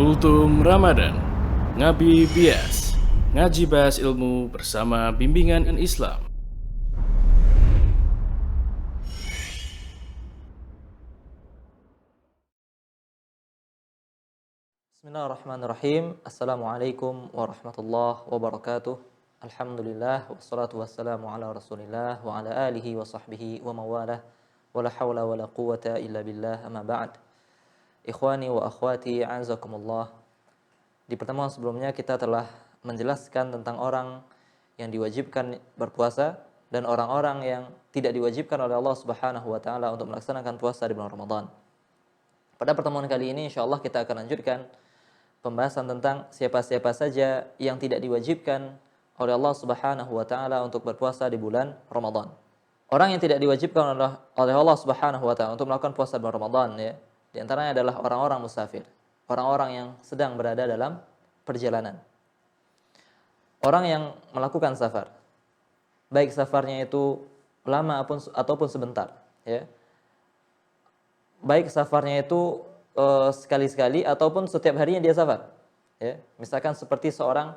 Kultum Ramadan, Ngabi Bias, ngaji bahas ilmu bersama bimbingan Islam. Bismillahirrahmanirrahim. Assalamualaikum warahmatullahi wabarakatuh. Alhamdulillah wassalatu wassalamu ala Rasulillah wa ala alihi wa sahbihi wa mawalah. Wala haula wala quwata illa billah, amma ba'd. Ikhwani wa akhwati, a'azakumullah. Di pertemuan sebelumnya kita telah menjelaskan tentang orang yang diwajibkan berpuasa dan orang-orang yang tidak diwajibkan oleh Allah Subhanahu wa taala untuk melaksanakan puasa di bulan Ramadan. Pada pertemuan kali ini insyaallah kita akan lanjutkan pembahasan tentang siapa-siapa saja yang tidak diwajibkan oleh Allah Subhanahu wa taala untuk berpuasa di bulan Ramadan. Orang yang tidak diwajibkan oleh Allah Subhanahu wa taala untuk melakukan puasa di bulan Ramadan, ya, di antaranya adalah orang-orang musafir, orang-orang yang sedang berada dalam perjalanan. Orang yang melakukan safar, baik safarnya itu lama ataupun sebentar, ya. Baik safarnya itu sekali-sekali ataupun setiap harinya dia safar, ya. Misalkan seperti seorang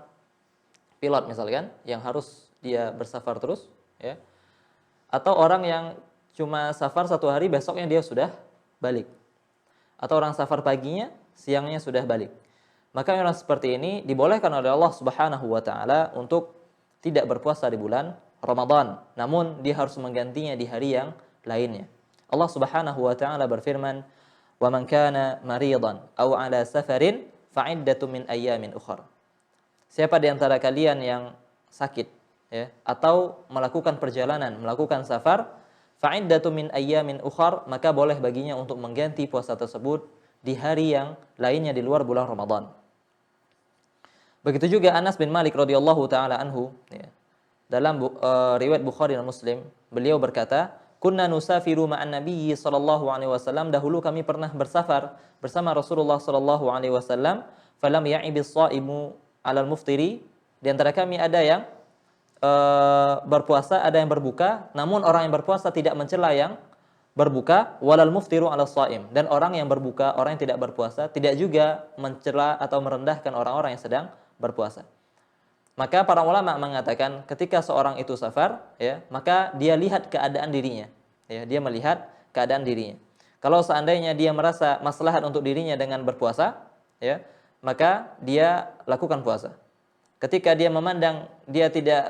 pilot misalkan yang harus dia bersafar terus, ya. Atau orang yang cuma safar satu hari, besoknya dia sudah balik. Atau orang safar paginya, siangnya sudah balik. Maka orang seperti ini dibolehkan oleh Allah Subhanahu wa taala untuk tidak berpuasa di bulan Ramadan, namun dia harus menggantinya di hari yang lainnya. Allah Subhanahu wa taala berfirman, "Wa man kana maridan aw 'ala safarin fa'iddatun min ayyamin ukhra." Siapa di antara kalian yang sakit, ya, atau melakukan perjalanan, melakukan safar, fa'iddatun min ayyamin ukhra, maka boleh baginya untuk mengganti puasa tersebut di hari yang lainnya di luar bulan Ramadan. Begitu juga Anas bin Malik radhiyallahu taala anhu, ya. Dalam riwayat Bukhari dan Muslim, beliau berkata, "Kunna nusafiru ma'an Nabiyyi sallallahu alaihi wasallam." Dahulu kami pernah bersafar bersama Rasulullah sallallahu alaihi wasallam, falam ya'ibis sha'imu 'alal muftiri. Di antara kami ada yang berpuasa, ada yang berbuka, namun orang yang berpuasa tidak mencela yang berbuka, walal muftiru 'alas shaim. Dan orang yang berbuka, orang yang tidak berpuasa, tidak juga mencela atau merendahkan orang-orang yang sedang berpuasa. Maka para ulama mengatakan ketika seorang itu safar, ya, maka dia lihat keadaan dirinya, ya, dia melihat keadaan dirinya. Kalau seandainya dia merasa maslahat untuk dirinya dengan berpuasa, ya, maka dia lakukan puasa. Ketika dia memandang dia tidak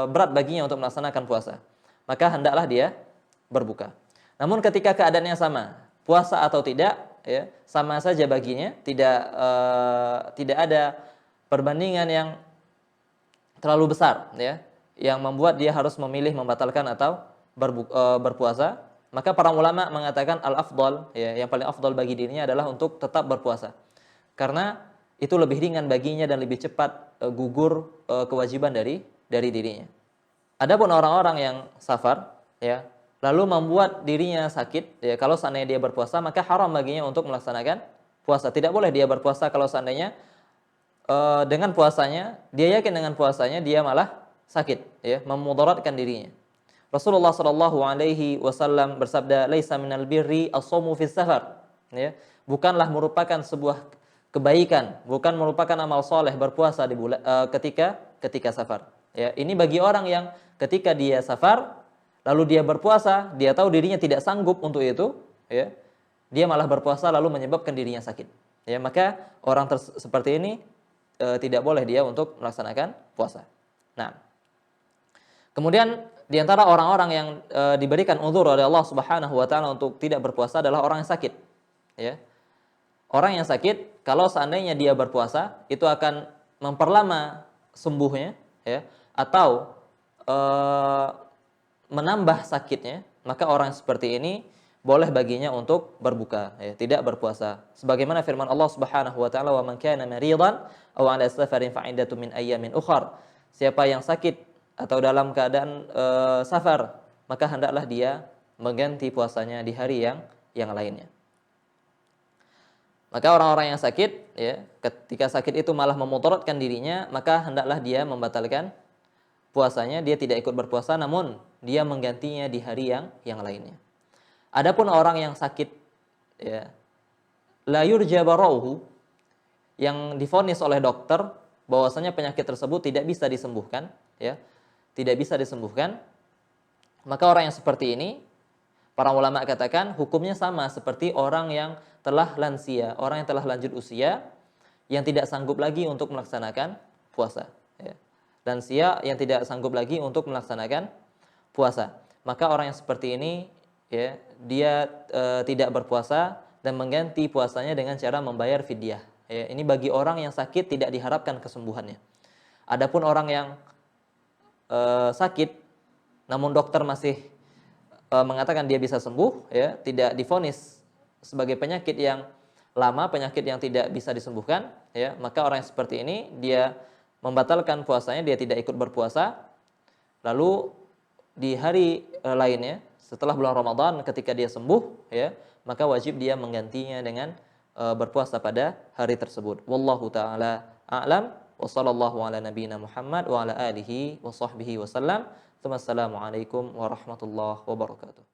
berat baginya untuk melaksanakan puasa, maka hendaklah dia berbuka. Namun ketika keadaannya sama, puasa atau tidak, ya, sama saja baginya, tidak ada perbandingan yang terlalu besar, ya, yang membuat dia harus memilih membatalkan atau berpuasa. Maka para ulama mengatakan al-afdal, ya, yang paling afdal bagi dirinya adalah untuk tetap berpuasa, karena itu lebih ringan baginya dan lebih cepat gugur kewajiban dari dirinya. Adapun orang-orang yang safar, ya, lalu membuat dirinya sakit, ya, kalau seandainya dia berpuasa, maka haram baginya untuk melaksanakan puasa. Tidak boleh dia berpuasa kalau seandainya dengan puasanya, dia yakin dengan puasanya dia malah sakit, ya, memudaratkan dirinya. Rasulullah sallallahu alaihi wasallam bersabda, "Laisa minal birri as-shaumu fis safar." Ya, bukanlah merupakan sebuah kebaikan, bukan merupakan amal soleh berpuasa di ketika safar. Ya, ini bagi orang yang ketika dia safar lalu dia berpuasa, dia tahu dirinya tidak sanggup untuk itu, ya, dia malah berpuasa lalu menyebabkan dirinya sakit. Ya, maka orang seperti ini tidak boleh dia untuk melaksanakan puasa. Nah, kemudian di antara orang-orang yang diberikan uzur oleh Allah Subhanahu wa taala untuk tidak berpuasa adalah orang yang sakit, ya. Orang yang sakit kalau seandainya dia berpuasa itu akan memperlama sembuhnya, ya, atau menambah sakitnya, maka orang seperti ini boleh baginya untuk berbuka, ya, tidak berpuasa. Sebagaimana firman Allah Subhanahu wa taala, "Wa man kana maridan aw 'ala safarin fa'iddatun min ayyamin ukhra." Siapa yang sakit atau dalam keadaan safar, maka hendaklah dia mengganti puasanya di hari yang lainnya. Maka orang-orang yang sakit, ya, ketika sakit itu malah memudaratkan dirinya, maka hendaklah dia membatalkan puasanya, dia tidak ikut berpuasa, namun dia menggantinya di hari yang lainnya. Adapun orang yang sakit, ya, la yurja bara'uhu, yang divonis oleh dokter bahwasanya penyakit tersebut tidak bisa disembuhkan, ya, tidak bisa disembuhkan, maka orang yang seperti ini, para ulama katakan hukumnya sama seperti orang yang telah lansia, orang yang telah lanjut usia, yang tidak sanggup lagi untuk melaksanakan puasa. Ya. Lansia yang tidak sanggup lagi untuk melaksanakan puasa. Maka orang yang seperti ini, ya, dia tidak berpuasa dan mengganti puasanya dengan cara membayar fidyah. Ya, ini bagi orang yang sakit tidak diharapkan kesembuhannya. Adapun orang yang sakit, namun dokter masih mengatakan dia bisa sembuh, ya, tidak divonis sebagai penyakit yang lama, penyakit yang tidak bisa disembuhkan, ya, maka orang yang seperti ini dia membatalkan puasanya, dia tidak ikut berpuasa. Lalu di hari lainnya setelah bulan Ramadan ketika dia sembuh, ya, maka wajib dia menggantinya dengan berpuasa pada hari tersebut. Wallahu taala a'lam wa sallallahu ala nabiyyina Muhammad wa ala alihi wa sahbihi wasallam. Wassalamualaikum warahmatullahi wabarakatuh.